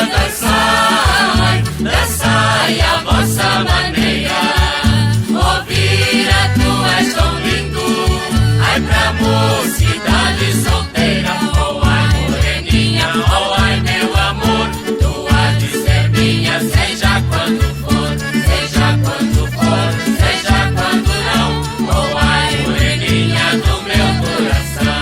dançai, dançai a vossa maneira. Ouvira, tu és tão lindo, ai pra mocidade solteira. Oh ai moreninha, oh ai meu amor, tu há de ser minha, seja quando for, seja quando for, seja quando não. Oh ai moreninha do meu coração.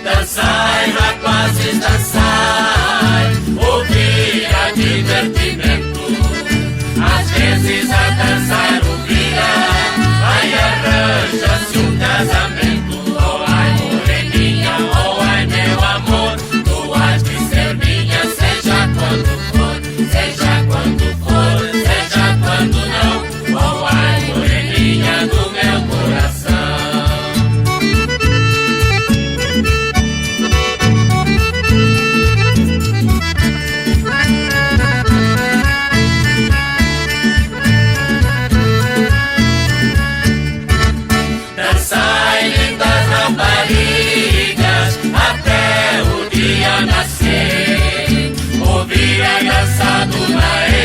Dançai, rapazes, dançai, ouvir divertimento. Às vezes a dançar ouvira, vai arranja-se um casamento. Oh ai moreninha, oh ai meu amor, tu hás de ser minha, seja quando for, seja quando for, seja quando não. Oh ai moreninha do meu coração. Dançai, lindas raparigas, até o dia nascer. Ouvir a dança do Naê.